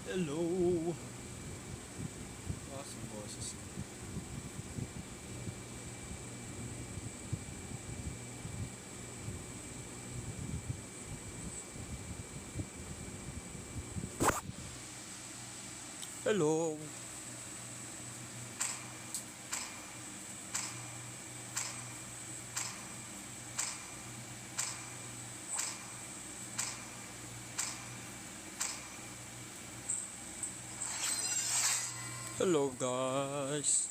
Hello! Ang boses. Hello! Hello guys!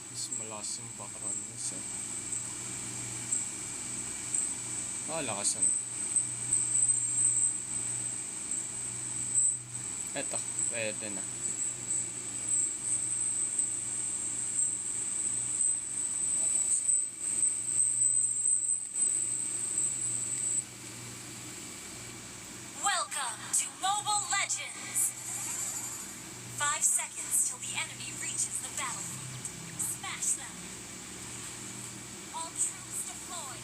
Mas malakas yung background niya. Lakas na. Eto, pwede na. Welcome to Mobile Legends! 5 seconds till the enemy reaches the battlefield. Smash them! All troops deployed!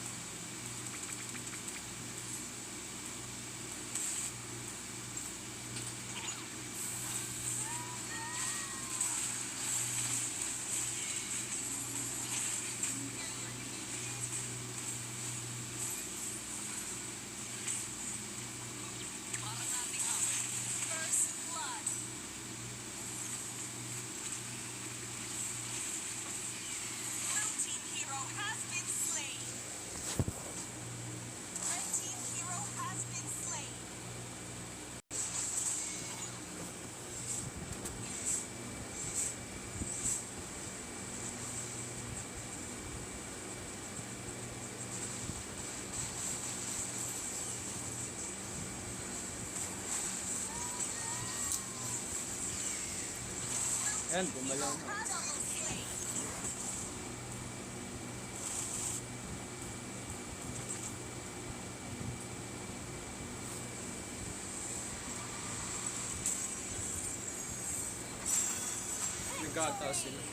First blood! Blue team hero has been slain! Red team hero has been slain! Ayan, gumalaw na. Double slain! Nagkataas sila.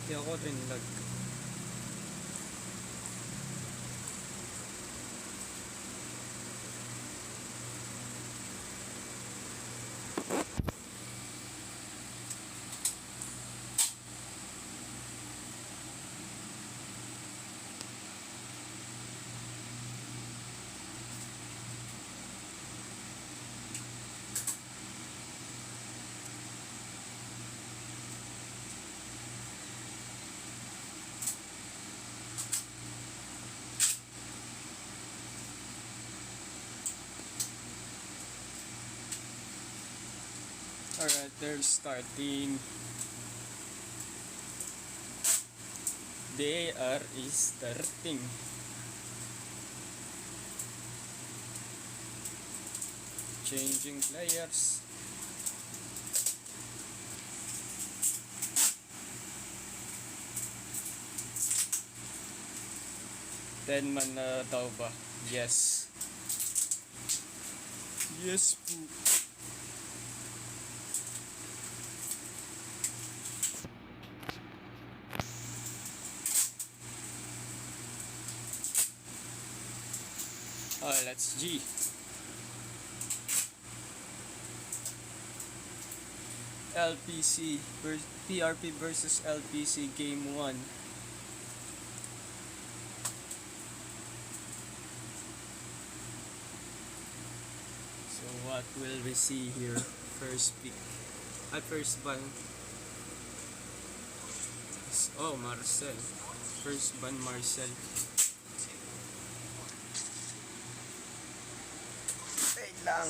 Hindi ako rin lag. Alright, they're starting. They are starting. Changing players. Ten man na daw ba? Yes. Yes po. Oh, let's G. LPC PRP versus LPC game 1. So what will we see here? First pick. First ban. Oh, Marcel. First ban Marcel. Wait lang.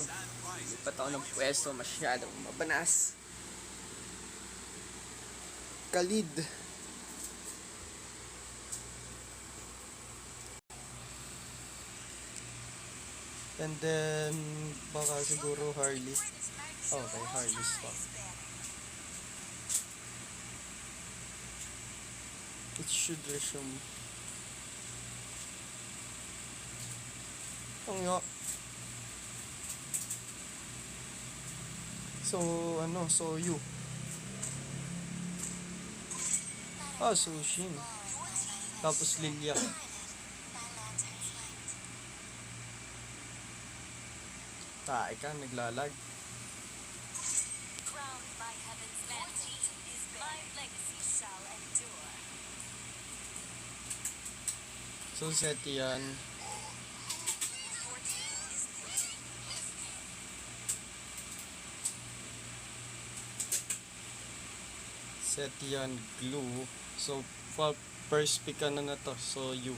Lipat ako ng pwesto, masyadong mabanas. Khalid. And then, baka siguro Harley. Okay, Harley's pa. It should resume. Ang nga. So, Soyu. Sushin. Tapos Lilia. Ika, naglalag. Crowned by heaven's mantle, my legacy shall endure. So, set yan. Your team is Set yan, glue. So, first pick na to. So, you.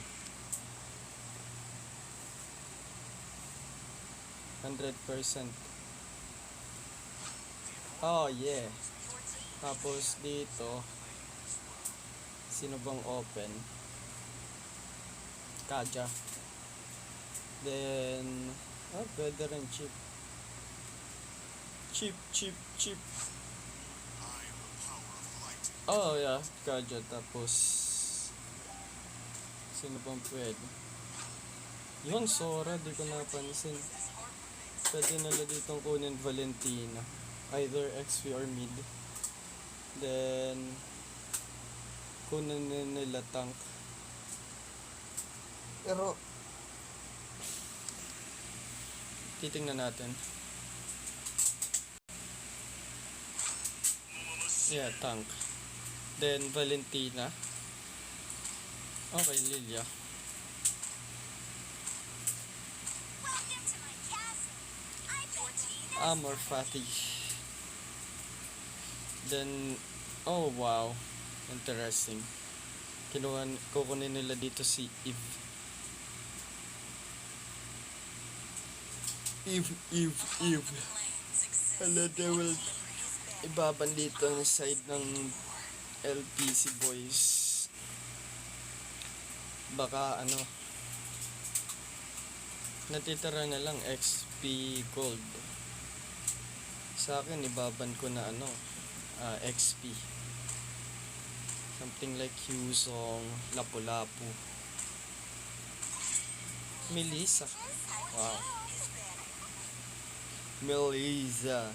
100%. Oh, yeah. Tapos dito, sino bang open? Kaja. Then, pwede rin chip. Chip. Oh, yeah. Kaja. Tapos, sino bang pwede? Yung Sora, di ko napansin. Pwede nila ditong kunin Valentina. Either XP or mid. Then, kunin nila tank. Pero, titingnan natin. Yeah, tank. Then, Valentina. Okay, Lilia. welcome to my castle. Your team Amor Fati. Then, oh wow. Interesting. Kukunin nila dito si Eve. Hello, they will ibaban dito ang side ng LPC boys. Baka natitira na lang XP gold. Sa akin ibaban ko na XP. Something like Hyusong, Lapu-Lapu. Melissa. Wow. Melissa.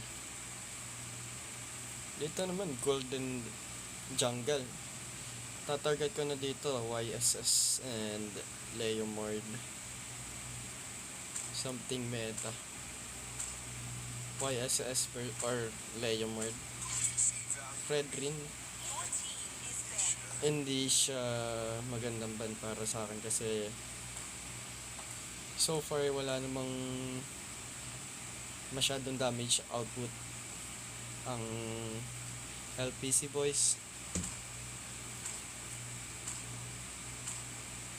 Dito naman Golden Jungle. Tatarget ko na dito YSS and Leomord. Something meta. YSS or Leomord. Red Ring. Hindi siya magandang ban para sa akin kasi so far wala namang masyadong damage output ang LPC boys.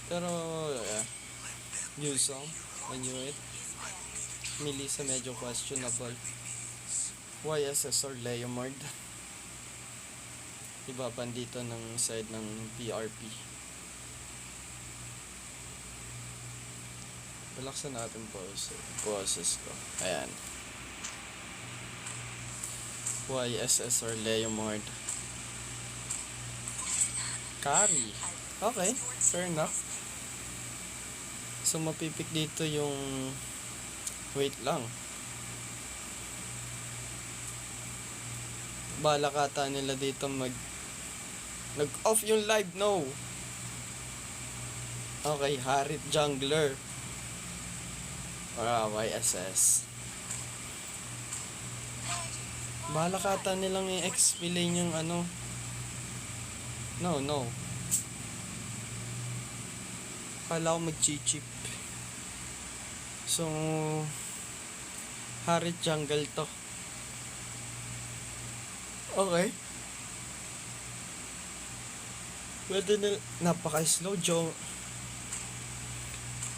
Pero Yusong, I knew it. Melissa medyo questionable. YSS or Leomord. Ibaban dito ng side ng PRP. Relaxan natin boses ko. Ayan. YSS or Leomord. Carry. Okay, fair enough. So mapipik dito yung wait lang. Bala kata nila dito nag-off yung live, no. Okay, Harit Jungler. YSS. Bala kata nilang i-XP lane yung No. Kala ko mag-chip. So, Harit Jungle to. Okay. Pwede na, napaka-slow,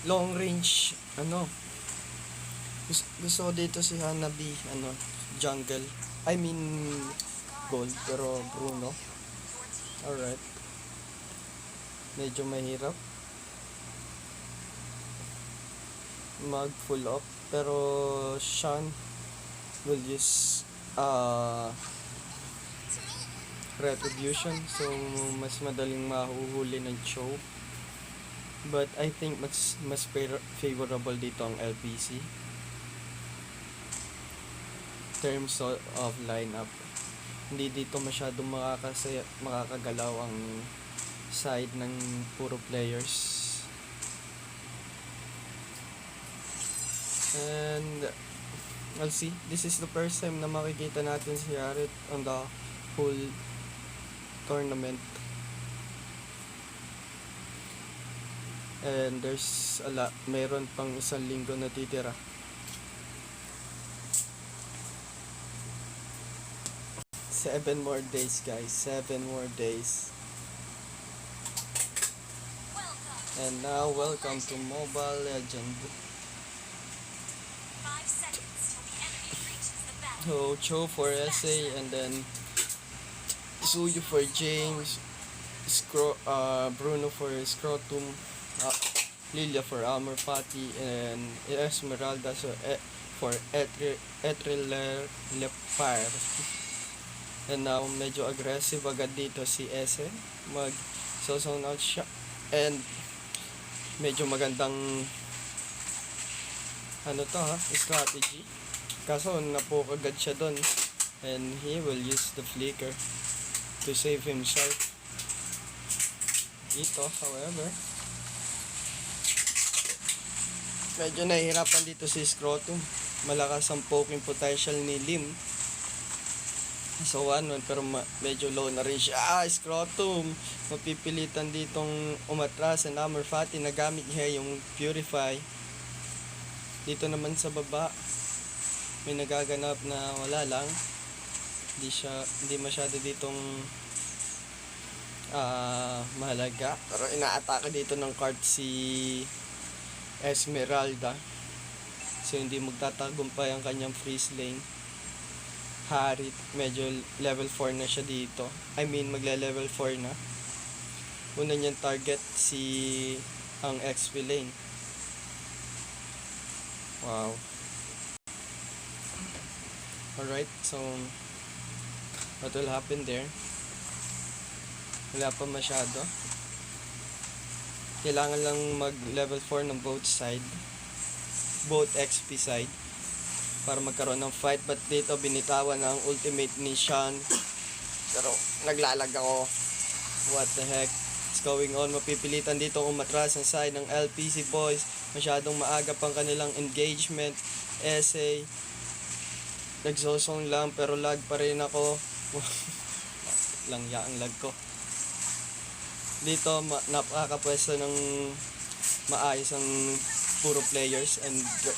long range, gusto ko dito si Hanabi, jungle, I mean, gold, pero Bruno, Alright. Medyo mahirap mag full up, pero Sean will use retribution, so mas madaling mahuhuli ng choke. But I think mas favorable dito ang LPC terms of lineup. Hindi dito masyadong makakagalaw ang side ng puro players. And I'll see. This is the first time na makikita natin si Yarit on the whole tournament. And there's a lot. Mayroon pang isang linggo na titira. Seven more days, guys. 7 more days. And now, welcome to Mobile Legend. 5 seconds till the enemy reaches the battle. So, Cho for SA, and then Suyu for James, Bruno for Scrotum, Lilia for Armor Pati, and Esmeralda for Etriler Lepire. And now, medyo aggressive agad dito si Ese. Mag-zone out siya. And medyo magandang strategy. Kaso napoke agad siya doon. And he will use the flicker to save himself. Dito, however, medyo nahihirapan dito si Scrotum. Malakas ang poking potential ni Lim. So 1-1, pero medyo low na rin siya. Scrotum! Mapipilitan ditong umatras and Armor Fati na gamit niya yung Purify. Dito naman sa baba, may nagaganap na wala lang. Hindi masyado ditong mahalaga. Pero inaatake dito ng card si Esmeralda. So hindi magtatagumpay ang kanyang freeze lane. Harit, medyo level 4 na siya dito. I mean, magle-level 4 na. Una niyang target ang XP lane. Wow. Alright, so what will happen there? Wala pa masyado. Kailangan lang mag-level 4 ng both XP side, para magkaroon ng fight. But dito binitawan ang ultimate ni Sean. Pero naglalag ako. What the heck is going on? Mapipilitan dito umatras ang side ng LPC boys. Masyadong maaga pang kanilang engagement. Essay. Nagzozone lang pero lag pa rin ako. Lang ang lag ko. Dito napakapwesto ng maayos ang puro players. And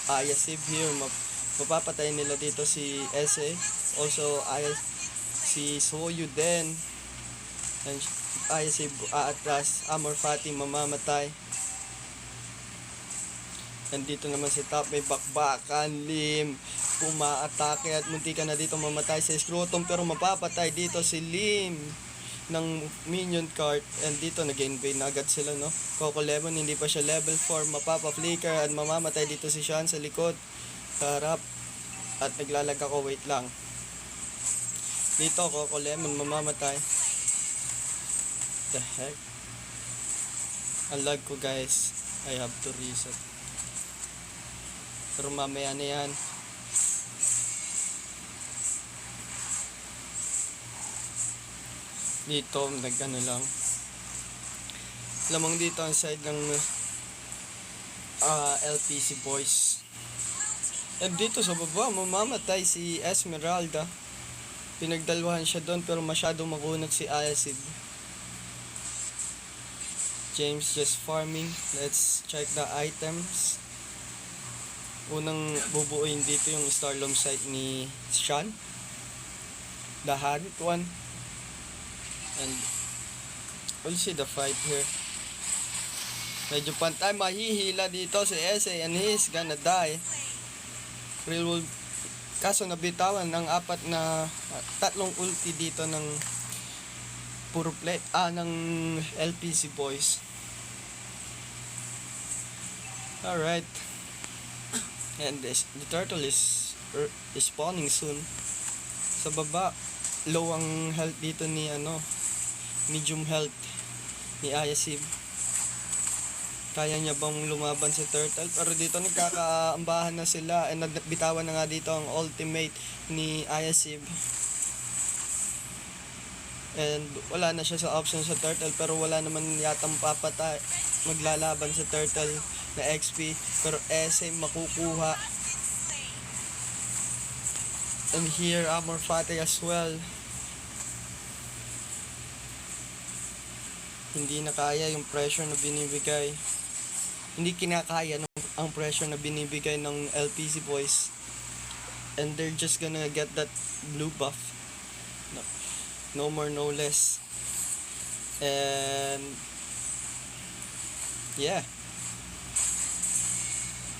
Ayasib here, mapapatay nila dito si SA. Also si Soyu din. And Ayasib aatras. Armor Fati mamamatay. And dito naman si top, may bakbakan. Lim pumaatake at munti ka na dito mamatay sa Scrotum, pero mapapatay dito si Lim ng minion cart. And dito nag-invade na agad sila, no? Coco Lemon hindi pa siya level 4, mapapa-flicker at mamamatay dito si Sean sa likod, harap. At naglalag ako, wait lang. Dito Coco Lemon mamamatay. The heck? Ang lag ko, guys. I have to reset. Pero mamaya na yan. Dito nagano lang. Lamang dito ang side ng LPC boys. And dito sa baba mamamatay si Esmeralda. Pinagdalwahan siya doon pero masyadong makunat si Ayasib. James just farming. Let's check the items. Unang bubuuin dito yung Starlom site ni Sean. The Harit one. And we'll see the fight here. Medyo pantay, mahihila dito si SA and he's gonna die. Real, kaso nabitawan ng tatlong ulti dito ng ng LPC boys. Alright. And the turtle is spawning soon. Sa baba, low ang health dito ni medium health ni Ayasib. Kaya niya bang lumaban si turtle? Pero dito nagkakaambahan na sila, and nagbitawan na nga dito ang ultimate ni Ayasib. And wala na siya sa option sa turtle, pero wala naman yatang maglalaban sa turtle na XP, pero essay makukuha. And here Amor Fati as well. Hindi na kaya yung pressure na binibigay. Hindi kinakaya ang pressure na binibigay ng LPC boys. And they're just gonna get that blue buff. No more, no less. And yeah,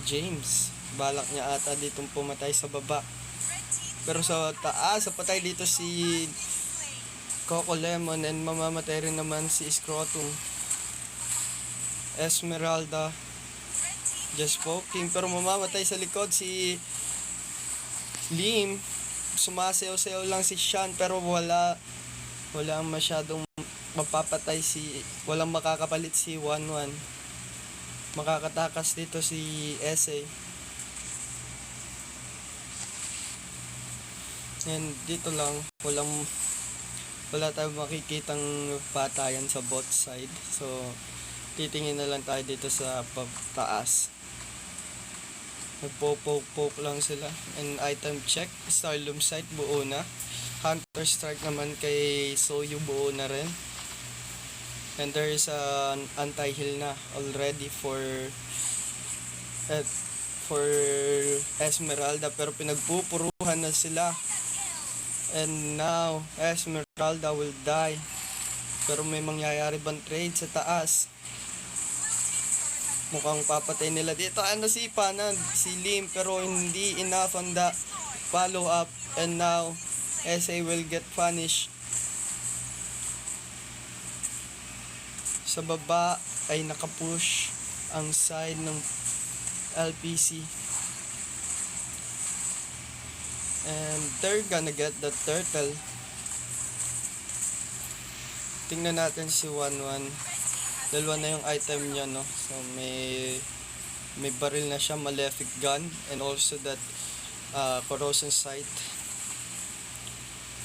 James, balak niya ata ditong pumatay sa baba. Pero sa taas, sa patay dito si Coco Lemon, and mamamatay rin naman si Scrotum. Esmeralda just poking, pero mamamatay sa likod si Lim. Sumasayaw-sayaw lang si Sean, pero walang masyadong mapapatay walang makakapalit si 1-1. Makakatakas dito si SA. And dito lang, wala tayong makikitang patayan sa bot side. So titingin na lang tayo dito sa pagtaas. Nagpo-poke lang sila. And item check, Starloom site buo na. Hunter strike naman kay Soyu buo na rin. And there is an anti-heal na already for Esmeralda, pero pinagpupuruhan na sila. And now Esmeralda will die. Pero may mangyayari bang trade sa taas? Mukhang papatay nila dito. Nasipa na si Lim, pero hindi enough on the follow up. And now SA will get punished. Sa baba ay nakapush ang side ng LPC. And they're gonna get the turtle. Tingnan natin si 1-1. Dalawa na yung item niya, no? So may baril na siya, malefic gun, and also that corrosion sight.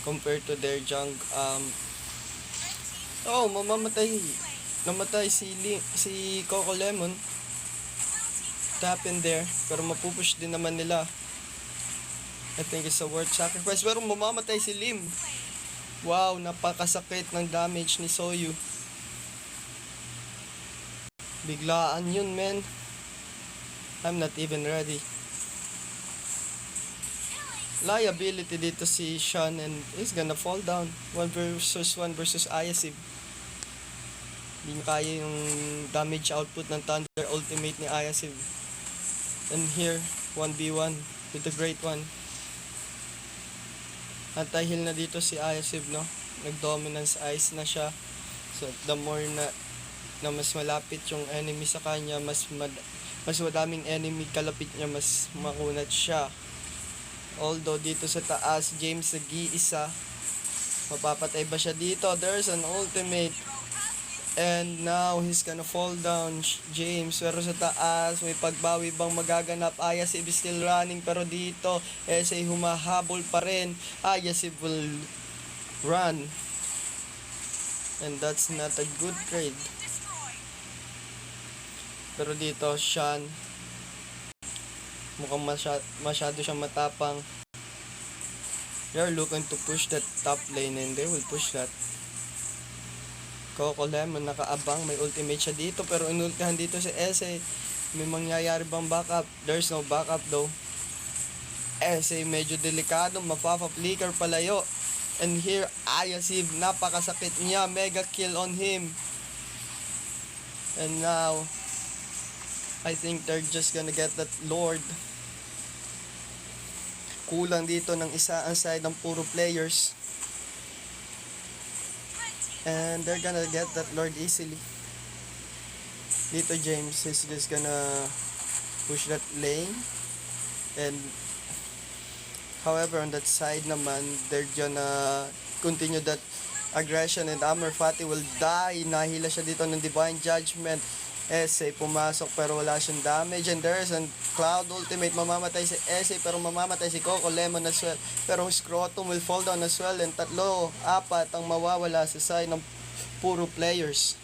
Compared to their junk, namatay si Coco Lemon. Tap in there, pero mapupush din naman nila. I think it's a worth sacrifice, pero mamamatay si Lim. Wow, napakasakit ng damage ni Soyu. Biglaan yun, man. I'm not even ready. Liability dito si Sean, and he's gonna fall down. 1 versus Ayasib. Hindi kaya yung damage output ng Thunder ultimate ni Ayasib. And here, 1v1 with the great one. Anti-heal na dito si Ayasib, no? Nag-dominance ice na siya. So the more na mas malapit yung enemy sa kanya, mas madaming enemy kalapit niya, mas makunat siya. Although dito sa taas, James nag-iisa. Mapapatay ba siya dito? There's an ultimate. And now he's gonna fall down, James. Pero sa taas, may pagbawi bang magaganap? Ayasib is still running, pero dito SA humahabol pa rin. Ayasib will run, and that's not a good trade. Pero dito Sean, mukhang masyado siyang matapang. They're looking to push that top lane, and they will push that. Coco Lemon nakaabang, may ultimate siya dito, pero inultihan dito si SA. May mangyayari bang backup? There's no backup though. SA medyo delikado, mapapa-flicker palayo. And here Ayasib, napakasakit niya, mega kill on him. And now I think they're just gonna get that Lord. Kulang dito ng isa ang side ng puro players. And they're gonna get that Lord easily. Dito James is just gonna push that lane. And however, on that side naman, they're gonna continue that aggression and Amor Fati will die. Nahila siya dito ng Divine Judgment. Essay pumasok pero wala siyang damage, and there's a Cloud Ultimate. Mamamatay si Essay pero mamamatay si Coco Lemon as well, pero Scrotum will fall down as well, and 3, 4 ang mawawala sa side ng puro players.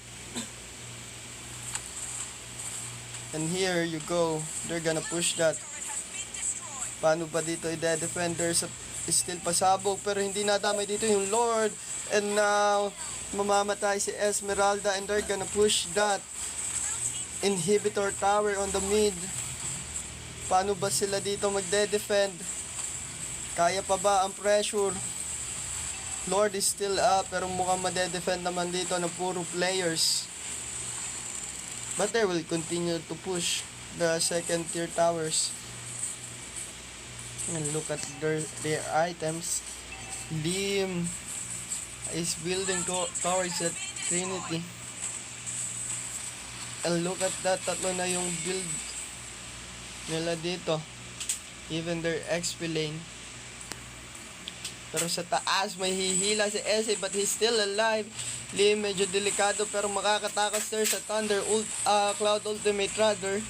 And here you go, they're gonna push that. Paano ba dito i-defend? There's still pasabog pero hindi nadamay dito yung Lord, and now mamamatay si Esmeralda, and they're gonna push that inhibitor tower on the mid. Paano ba sila dito magde-defend? Kaya pa ba ang pressure? Lord is still up pero mukhang made-defend naman dito ng puro players. But they will continue to push the second tier towers. And look at their items. Liam is building towards that Trinity. And look at that, 3 na yung build nila dito. Even their XP lane. Pero sa taas, may hihila si Essay but he's still alive. Lee medyo delikado pero makakatakas there sa Thunder Cloud Ultimate rather.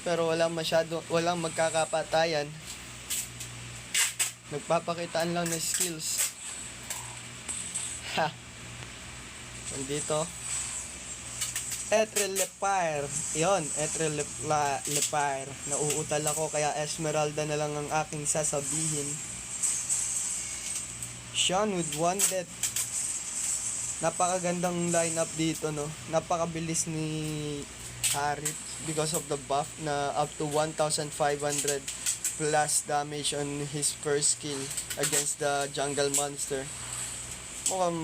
Pero walang magkakapatayan. Nagpapakitaan lang ng skills. Ha! Nandito. Etrel Lepire. Yon, Etrel Lepire. Nauutal ako kaya Esmeralda na lang ang aking sasabihin. Sean with 1 death. Napakagandang lineup dito, no. Napakabilis ni Harith because of the buff na up to 1,500 plus damage on his first skill against the jungle monster. Mukhang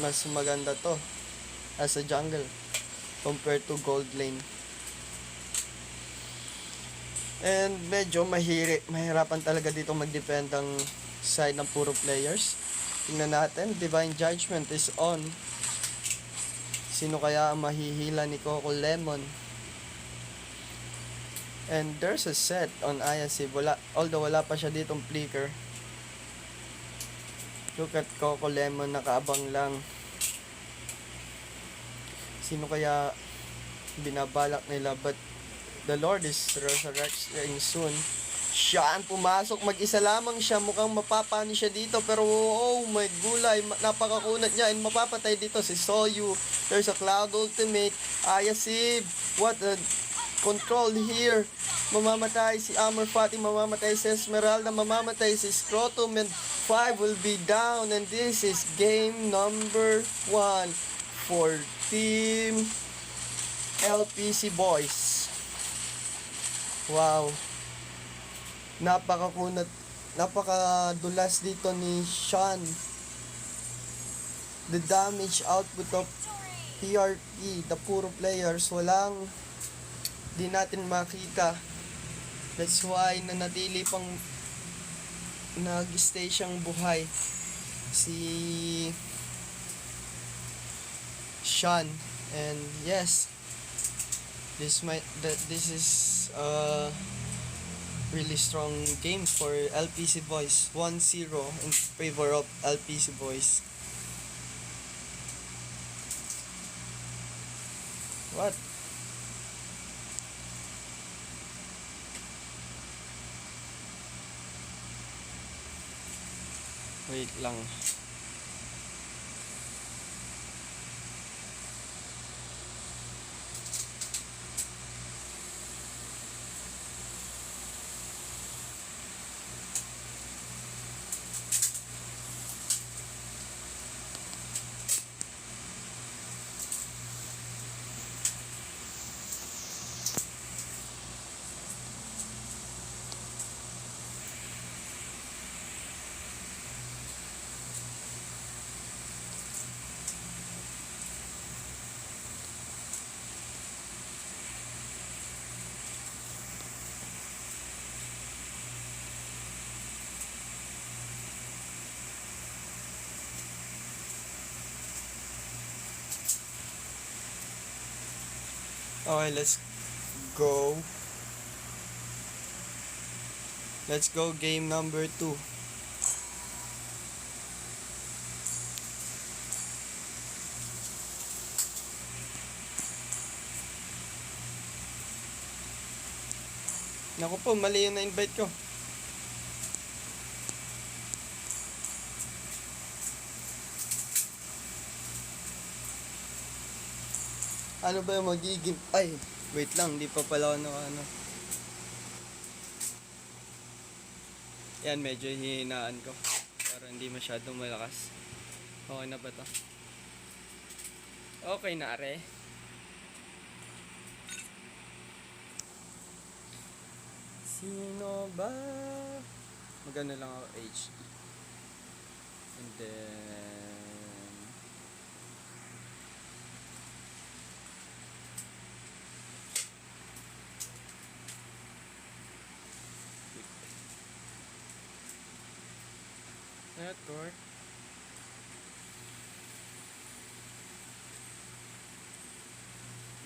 mas maganda to as a jungle compared to gold lane. And medyo mahirapan talaga dito mag-defend ang side ng puro players. Tingnan natin, Divine Judgment is on. Sino kaya ang mahihila ni Coco Lemon? And there's a set on Ayasib. Although wala pa siya ditong flicker. Look at Coco Lemon, nakaabang lang. Sino kaya binabalak nila? But the Lord is resurrecting soon. Sean pumasok, mag-isa lamang siya, mukhang mapapani siya dito, pero oh my gulay, napakakunat niya, and mapapatay dito si Soyu. There's a Cloud Ultimate. Ayasib, what a control here. Mamamatay si Amor Fati, mamamatay si Esmeralda, mamamatay si Scrotum, and 5 will be down, and this is game number 1 for Team LPC Boys. Wow. Napakadulas dito ni Sean. The damage output of PRP, the puro players, di natin makita. That's why nanatili pang nag-stay siyang buhay si Sean. And yes, this is really strong game for LPC Boys. 1-0 in favor of LPC Boys. What? Wait lang. Okay, let's go. Let's go game number 2. Naku po, mali yung na-invite ko. Ano ba yung magiging... Ay, wait lang, di pa pala ako ano. Yan, medyo hihinaan ko. Para hindi masyadong malakas. Okay na ba to? Okay na, are. Sino ba? Maganda lang ako HD. And then... Network.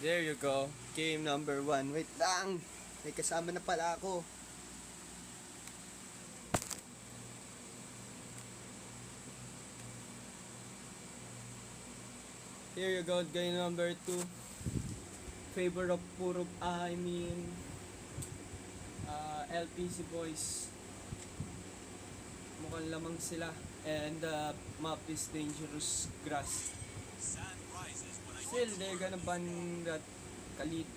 There you go. Game number 1. Wait lang. May kasama na pala ako. Here you go. Game number 2. Favor of LPC boys. Mukhang lamang sila. And map is dangerous grass. Still, they're gonna ban that Khalid.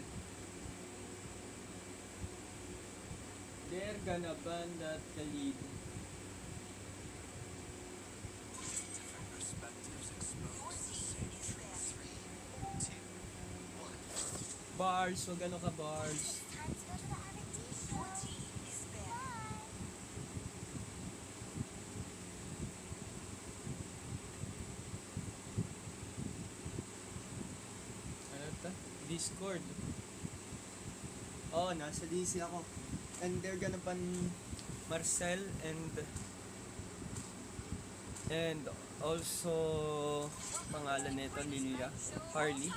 They're gonna ban that Khalid. Bars, wag ano ka bars. Your team is banned. Ano to? Discord. Oh, nasa DC ako. And they're gonna ban Marcel and also pangalan nito Lilia Harley.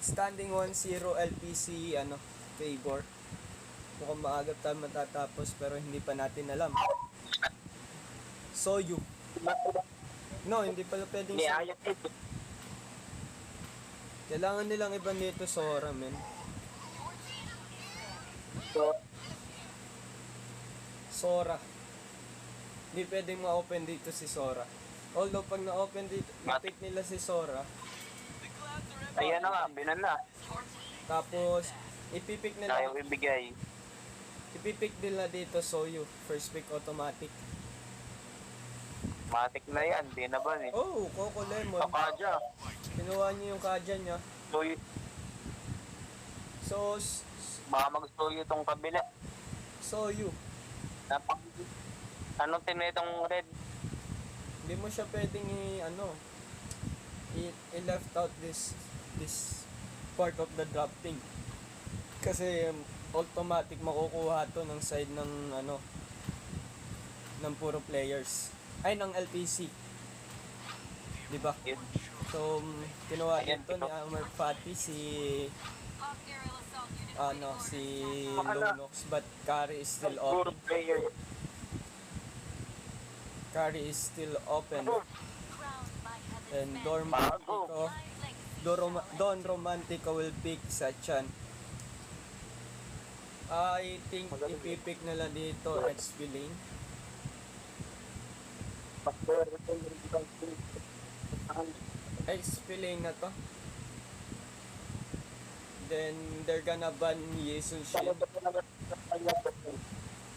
Standing 1-0 LPC favor. Mukhang maagap tayo matatapos pero hindi pa natin alam. Soyu. No, hindi pala pwedeng kailangan nilang iba nito Sora, men. Sora. Hindi pwedeng ma-open dito si Sora. Although pag na-open dito, na-pick nila si Sora. Ayan na nga, binan na. Tapos, ipipick Ayaw nila, ibigay. ipipick nila dito Soyu. First pick automatic. Matik na yan, di na ba eh. Oh, Coco Lemon. Kakadya. Kinuha niyo yung kadya niya. So, Baka mag-stuyo itong kabila. Soyu. Anong tinitong red? Hindi mo siya pwedeng i-left out this part of the drafting. Kasi automatic makukuha to ng side ng ng puro players. Ay, ng LPC. Di ba? So, kinuha ito ni Amar Fati si si Lunox, but carry is still Puro open. player. Carry is still open. Crowned by And heaven's Don Romantico will pick Sachan. I think ipipick nila dito XP lane. XP lane na to. Then they're gonna ban Yesun Shin.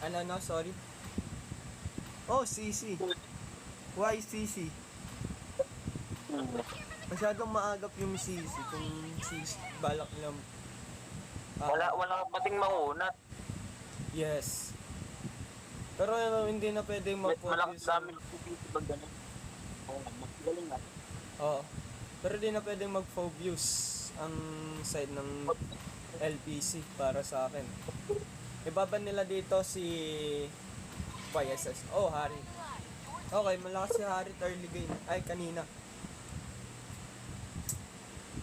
Ano, sorry. Oh, CC. Why CC? Masyadong maagap yung CC. Kung CC, balak lang. Wala pating maunat. Yes. Pero hindi na pwedeng Malakas mag-focus. dami pag ganun. Galing na. Oo. Pero di na pwedeng mag-focus ang side ng LPC para sa akin. Ibaban nila dito si YSS. Oh, Harry. Okay, malakas si Harry early game. Ay, kanina.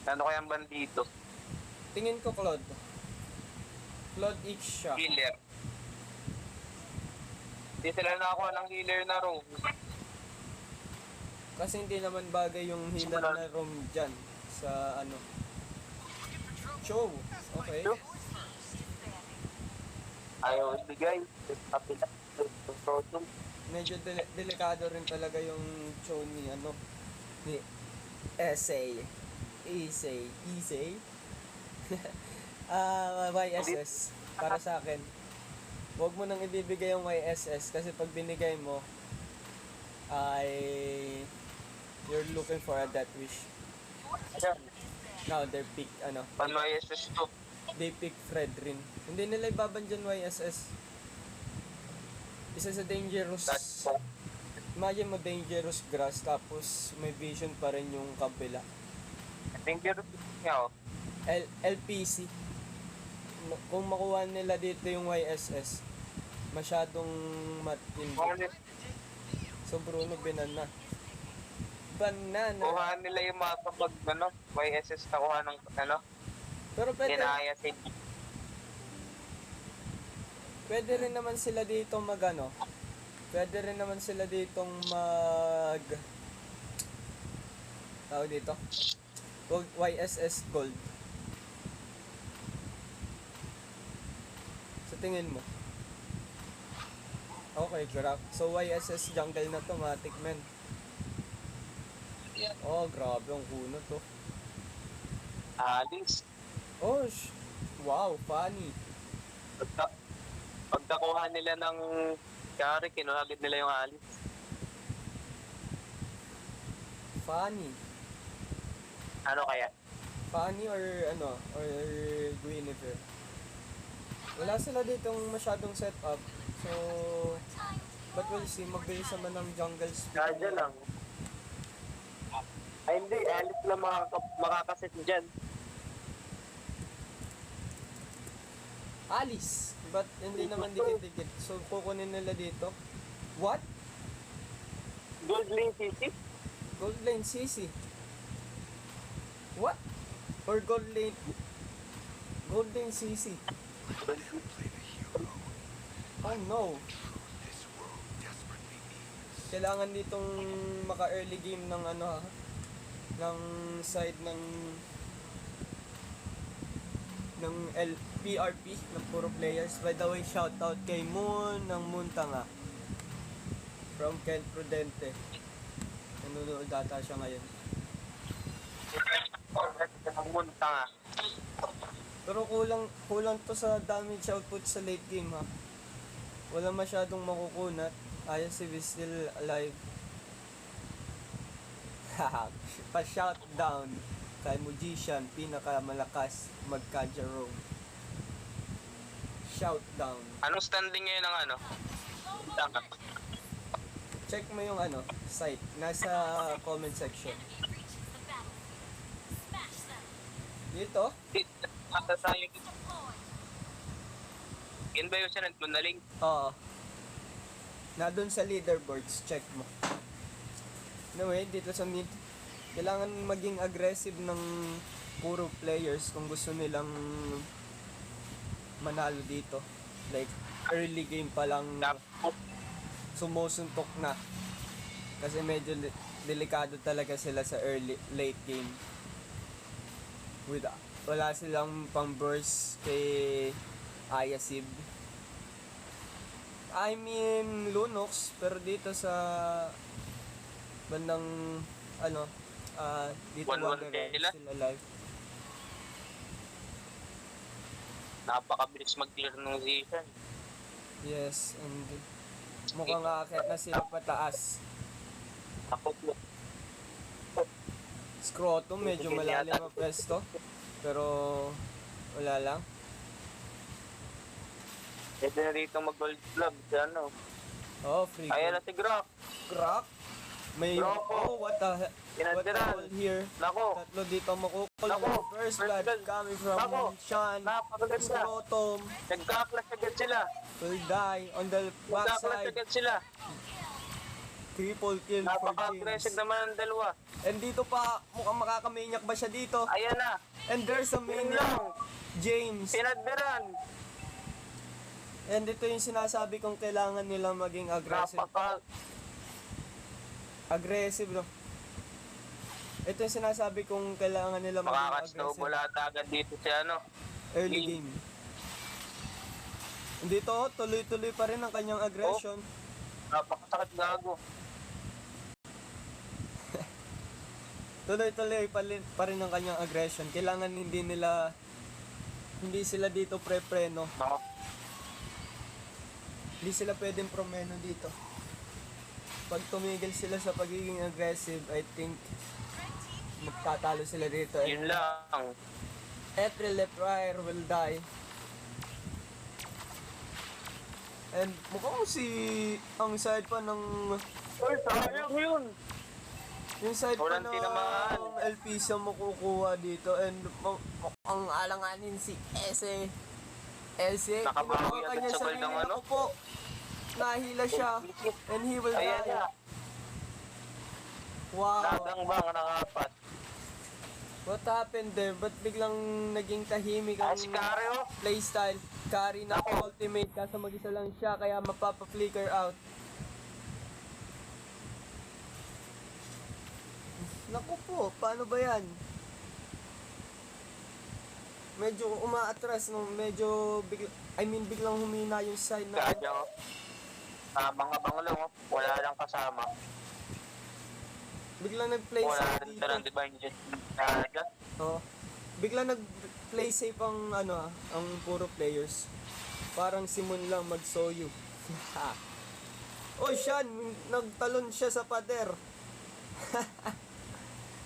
Ano kayang bandito? Tingin ko Claude. Claude X siya. Healer. Hindi sila nakakuha ng healer na room. Kasi hindi naman bagay yung healer na room dyan sa ano. Show. Okay. Ayaw ibigay. Kapila. Proton. Medyo delikado rin talaga yung show ni ano. Ni Essay. Essay. YSS. Para sa akin. Huwag mo nang ibibigay yung YSS kasi pag binigay mo ay you're looking for a death wish. Ayan. Now, they pick, ano, Paano ISS to? they pick Fredrin. Hindi nila ibaban dyan YSS. Isa sa dangerous, That's imagine mo dangerous grass tapos may vision pa rin yung kabila. dangerous nga oh. LPC. Kung makuha nila dito yung YSS, masyadong matindi. Honest, So Bruno, banana. Banana. kuhaan nila yung mapa pag ano, YSS na kuha ng ano, Pero ginaayasin. pwede rin naman sila dito mag ano. Pwede rin naman sila ditong mag tawag dito. YSS Gold. Sa tingin mo? Okay, grab. So YSS jungle na to, matik men. Oh, grabe ang kuno to. Alice. Oh, wow, funny. Pagkakuha nila ng kari, kinuhagid nila yung Alice. Funny. Ano kaya? Funny or ano, or Guinevere. Wala sila ditong masyadong setup. So, but we'll see, mabilis naman ng jungle speed. Kaya lang. Ay hindi, Alice lang makakasit dyan. Alice, but hindi naman dikit-dikit. So, kukunin nila dito. What? Gold Lane City? Gold Lane CC. What? Or Gold Lane... Gold Lane CC. Oh no. Kailangan ditong maka-early game ng ano ha. Ng side ng PRP ng puro players. By the way, shoutout kay Moon ng Muntanga. From Ken Prudente. Nanonood data siya ngayon. Pumunta nga. Pero kulang to sa damage output sa late game ha. Wala masyadong makukunat. ISIV is still alive. Haha, pa-shout down kay Magician, pinakamalakas magka-Jerome. Shout down. Anong standing ngayon ng ano? Tama. Check mo yung ano, site. Nasa comment section. Enemy reaches the battlefield. Smash them. Dito? Asa tayo. Deploy. Yan ba yung sinend mo na link? Oo. Na dun sa leaderboards, check mo. Anyway, dito sa mid, kailangan maging aggressive ng puro players kung gusto nilang manalo dito. Like, early game pa lang sumusuntok na. Kasi medyo delikado talaga sila sa late game. Wala silang pang burst kay Ayasib. I mean Lunox, pero dito sa bandang ano, dito 1-1 Wanderer nila? still alive. Napakabilis mag-clear ng season. Yes, and mukhang aakyat na sila pataas. Ako po. Scrotum, medyo malalim ang pwesto. Pero wala lang. Pwede na rito mag-gold club. Ano? Oh, free Ayan na si Grok. crack. May Bravo. what the Pinagdiran. hell here? Nako. Tatlo dito makukul. Nako. First blood First blood. coming from Nako. Sean. Napakaganda. Scrotum Nagka-clash agad sila. will die on the Nagka-clash backside. agad sila. Triple kill for Napaka-aggressive James. naman ang dalawa. And dito pa, mukhang makakamaniac ba siya dito? Ayan na. And there's a Yun maniac, lang. James. Pinadbiran. And ito yung sinasabi kong kailangan nila maging aggressive. Aggressive, no? Ito yung sinasabi kong kailangan nila maging Makaka-snowball aggressive. ata agad dito si ano. Early game. Dito, tuloy-tuloy pa rin ang kanyang aggression. Napakasakit gago. Tuloy-tuloy pa rin ang kanyang aggression. Kailangan hindi sila dito pre-preno. Hindi sila pwedeng promeno dito. Pag tumigil sila sa pagiging aggressive, I think magtatalo sila dito. Yun lang. April Lefrire will die. And mukhang ang side pa ng Uy, sayang yun. yung side pa Walang ng tinamaan. LP sa makukuha dito, and mukhang alanganin si Ese. Nakabawi kinuha agad kanya sa goal sarili. ng ano? Ako po, nahila siya and he will Ayan die. na. Wow. Nagang bang nakapat. What happened there? Ba't biglang naging tahimik ang Si Cario. playstyle? Carry na ultimate kaso mag-isa lang siya kaya mapapa-flicker out. Naku po, paano ba yan? Medyo umaatras no, biglang humina yung side na Kaya mga banglo, wala lang kasama. biglang nag-play Wala safe rin dito. ng Divine Jet. Talaga. Oh. Biglang nag-play safe ang puro players. Parang Simon lang mag-soyu. Oh, Sean, nagtalon siya sa pader.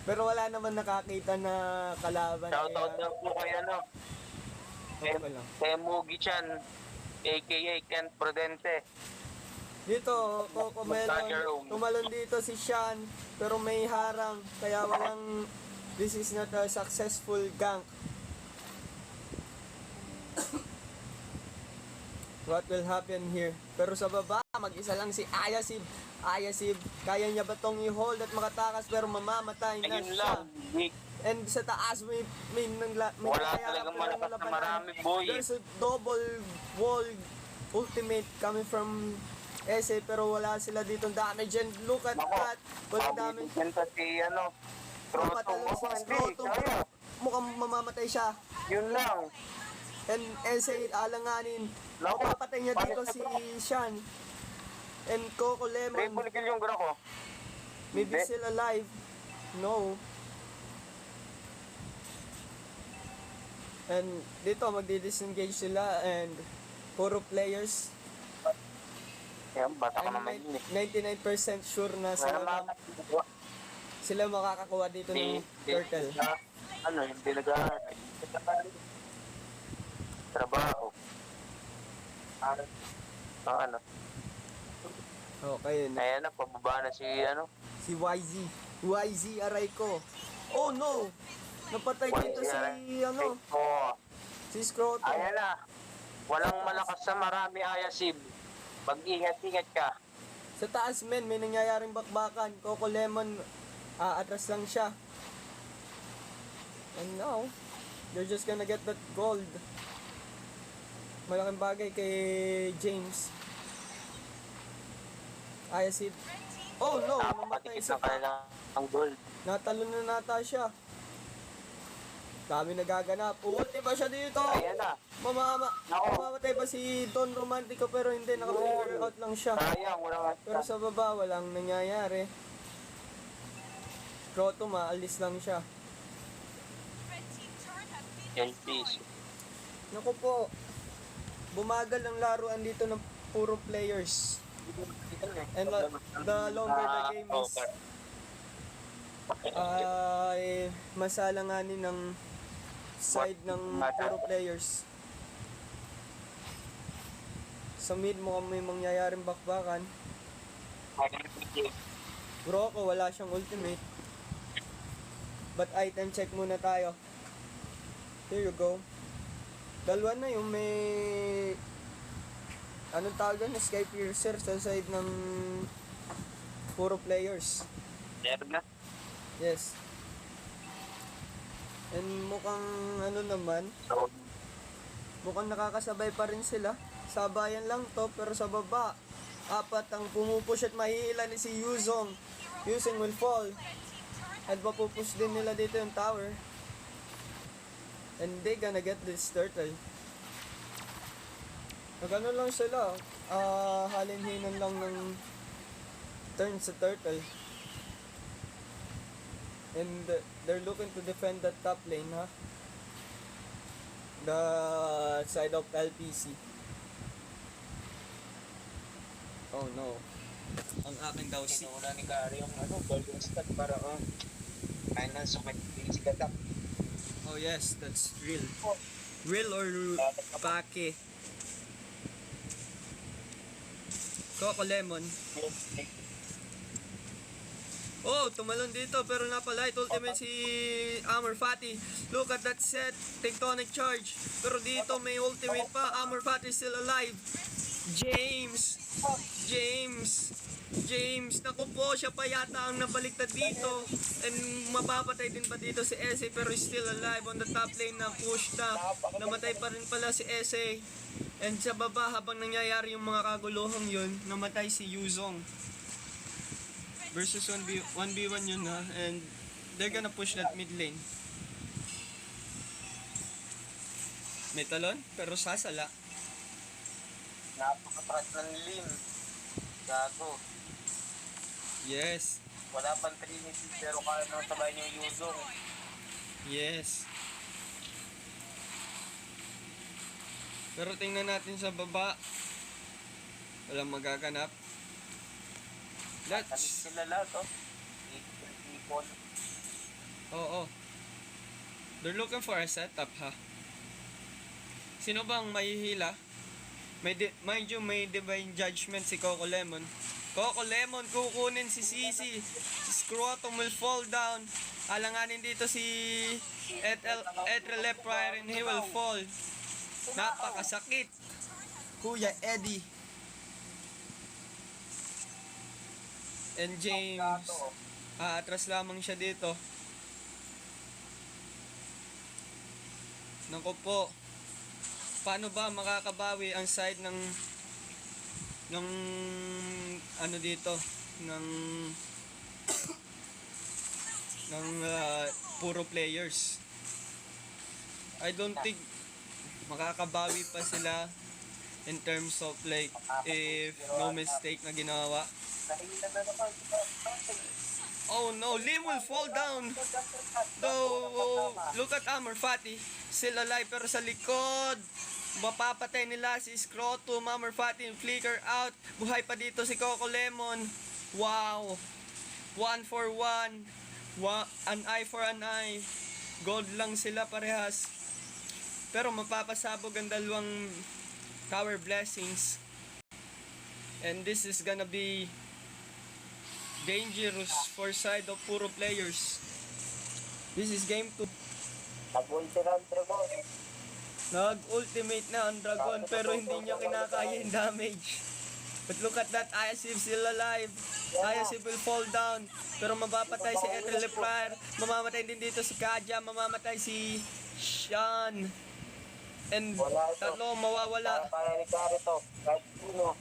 Pero wala naman nakakita na kalaban. Shoutout lang po kay ano. Okay lang. Kay Mugi-chan, aka Kent Prudente. Dito, tumalon dito si Sean, pero may harang, kaya this is not a successful gank. What will happen here? Pero sa baba, mag-isa lang si Ayasib. Kaya niya ba tong i-hold at makatakas, pero mamamatay na Ayun siya. lang. And sa taas may Wala talagang malakas na marami, boy. There's a double wall ultimate coming from Ese, pero wala sila dito damage, and look at that. Walang damage. Si ano, Patalon si Scrotum. kaya. Mukhang mamamatay siya. Yun lang. And Ese alanganin. Naku, Mapapatay niya dito si Sean. And Coco Lemon. Triple kill yung grako. Maybe Hindi. still alive. No. And dito magdi-disengage sila, and puro players. Yan, bata ka I'm naman yun eh. 99% sure na Wala sila makakakuha dito ng turtle. Ano, hindi trabaho. Ano? Okay, Ayan na, pababa na si ano. si YZ, aray ko. Oh no! Napatay dito si si Scrotum. Ayan na. Walang malakas sa marami, Ayasib. Mag-ingat-ingat ka. Sa taas men, may nangyayaring bakbakan. Coco Lemon, atras lang siya. And now, they're just gonna get that gold. Malaking bagay kay James. Ayasib. Oh no, namatay Napakatikit sa ng kanilang gold. Natalon na nata siya. Dami nagaganap. Ulti ba siya dito? Ayan na. Mamamatay pa si Don Romantico, pero hindi, naka-figure out lang siya. Sayang, wala Pero sa baba, walang nangyayari. Scrotum, alis lang siya. Red team turret has been LPs. Naku po, bumagal ang laruan dito ng puro players. And the longer the game is, ay masalanganin ng side ng puro players. Sa mid mo may mangyayaring bakbakan. Rocco, wala siyang ultimate. But item check muna tayo. Here you go. Dalawa na yung may anong tawag doon? Sky Piercer sa side ng Puro players. Meron na. Yes. And mukhang ano naman, So, mukhang nakakasabay pa rin sila. Sabayan lang to, pero sa baba, 4 ang pumupush at mahihila ni si Yuzong. Yuzong will fall. At mapupush din nila dito yung tower. And they gonna get this turtle. Nagano lang sila, halin-hinan lang ng turn sa turtle. And they're looking to defend that top lane, ha? The side of LPC. Oh no. Ang akin daw si... sinuna ni Gary yung golden stat para kaya nang sumit basic attack. Oh yes, that's real. Real or pake? Coco Lemon. Oh, tumalon dito pero napalight ultimate si Amor Fati. Look at that set, tectonic charge. Pero dito may ultimate pa. Amor Fati is still alive. James, naku po, siya pa yata ang nabaliktad dito. And mapapatay din pa dito si Ese pero is still alive on the top lane na push na. Namatay pa rin pala si Ese. And sa baba habang nangyayari yung mga kaguluhang yun, namatay si Yuzong. Versus 1v1 yun ha, and they're gonna push that mid lane. May talon, pero sasala. Napaka-trust ng Lin. Gago. Yes, Wala pang Trinity pero kaya nang sabayin yung Yuzong. yes. Pero tingnan natin sa baba. Walang magaganap. Tamis That's... sila lahat, Ipon. Oo. They're looking for a setup, ha? Sino bang mahihila? Mind you, may divine judgment si Coco Lemon. Coco Lemon, kukunin si Sisi. Scrotum will fall down. Alanganin dito si Etrelep Prior and he will fall. Napakasakit. Kuya Eddie. And James. Atras lamang siya dito. Naku po. Paano ba makakabawi ang side ng ano dito ng puro players? I don't think makakabawi pa sila in terms of like if no mistake na ginawa. Nahila na naman. Oh no, Lim will fall down. Though, look at Amor Fati. Still alive pero sa likod. Mapapatay nila si Scrotum. Amor Fati flicker out. Buhay pa dito si Coco Lemon. Wow. 1 for 1. An eye for an eye. Gold lang sila parehas. Pero mapapasabog ang dalawang tower blessings. And this is gonna be dangerous for side of puro players. This is game 2. Nag-ulti na ang Dragon. Nag-ultimate na ang Dragon pero hindi niya kinakaya yung damage. But look at that, Ayasif still alive. Ayasif will fall down. Pero mapapatay si Etrelep Prior. Mamamatay din dito si Kaja. Mamamatay si Sean. And tatlo mawawala. Kaya ni Gary to. Kahit sino.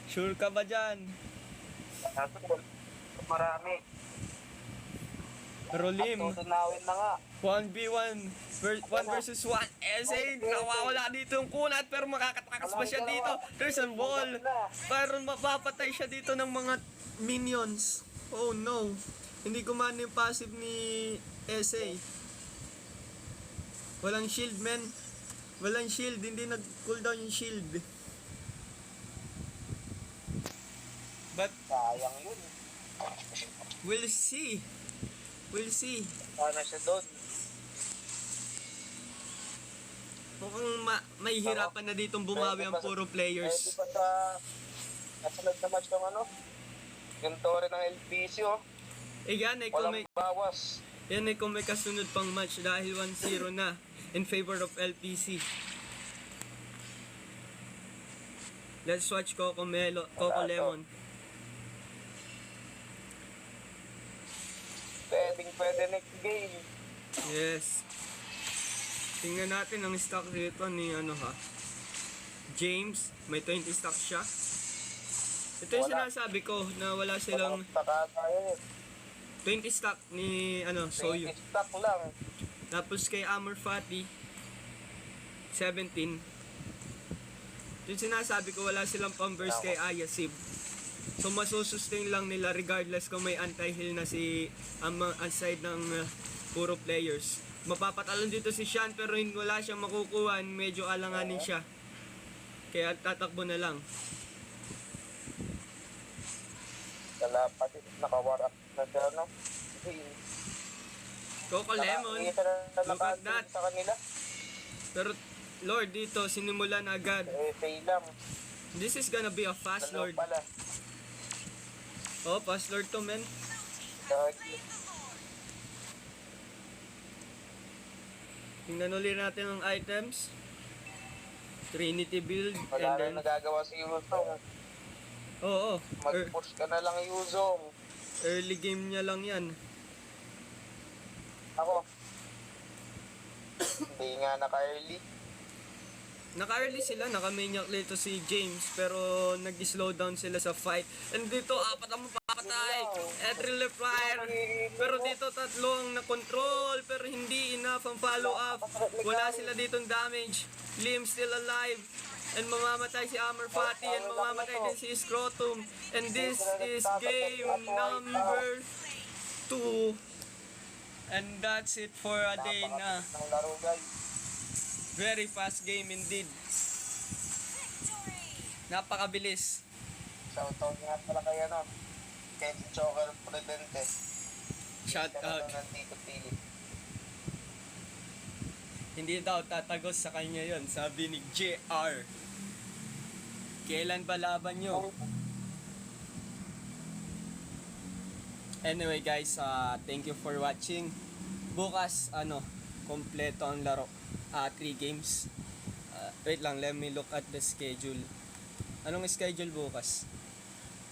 Sure ka ba dyan? Marami. Pero Lim, Tutunawin na nga. 1v1 1 versus 1 SA, nawawala dito yung kunat pero makakatakas pa siya dito. There's a wall pero mapapatay siya dito ng mga minions. Oh no, hindi gumana yung passive ni SA. Walang shield, men. Walang shield, hindi nag-cooldown yung shield. But Sayang yun. we'll see. We'll see. Sana siya doon. Mukhang may hirapan na ditong bumawi ang puro Eh, di players. ba sa nasunod na match ng yung tore ng LPC, Yan ay kung walang may, bawas. yan ay kung may kasunod pang match dahil 1-0 na in favor of LPC. Let's watch Coco Lemon. Yes. Tingnan natin ang stock dito ni James. May 20 stock siya. Ito yung Wala. sinasabi ko na wala silang Takakaya 20 stock ni Soyu. stock lang. Tapos kay Amor Fati 17. Yung sinasabi ko wala silang pang-burst kay Ayasib. So masusustain lang nila regardless kung may anti-heal na si ang side ng puro players. Mapapatalon dito si Shan pero wala siyang makukuha, medyo alanganin siya. Kaya tatakbo na lang. Kalapati, nakawarak na siya, no? Coco Lemon, look at that. Sa kanila. Pero Lord dito sinimulan agad. Fail lang. This is gonna be a fast Dalawa Lord. pala. Oh, fast Lord to men. Tingnan ulit natin ang items. Trinity build and Wala then na nagagawa si Yuzong. Oo, Mag-push ka na lang Yuzong. early game niya lang yan. Ako. Hindi nga naka-early. Naka-early sila, naka-maniac dito si James pero nag-slow down sila sa fight. And dito, apat ang mapapatay. Etril fire. Pero dito, tatlo ang na-control pero hindi enough ang follow-up. Wala sila ditong damage. Liam still alive. And mamamatay si Amor Fati and mamamatay din si Scrotum. And this is game number 2. And that's it for a day na. Ng laro guys. Very fast game indeed. Victory! Napakabilis. Shoutout nga pala kay kay Joker Prudente. Shout out. Nandito Philip. Hindi daw tatagos sa kanya yon, sabi ni JR. Kailan ba laban nyo? Anyway guys, thank you for watching. Bukas, kompleto ang laro. 3 games. Wait lang, let me look at the schedule. Anong schedule bukas?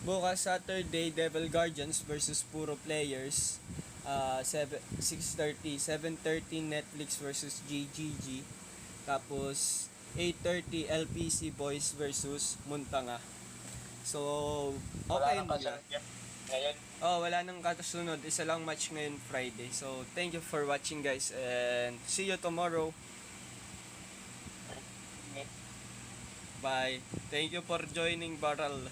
Bukas Saturday, Devil Guardians versus Puro Players. 6:30, 7:30 Netflix versus GGG. Tapos 8:30 LPC Boys versus Muntanga. So, okay Wala nang nila. kasunod yan. Ngayon, Wala nang kakasunod. Isa lang match ngayon Friday. So, thank you for watching guys and see you tomorrow. Bye. Thank you for joining Baral.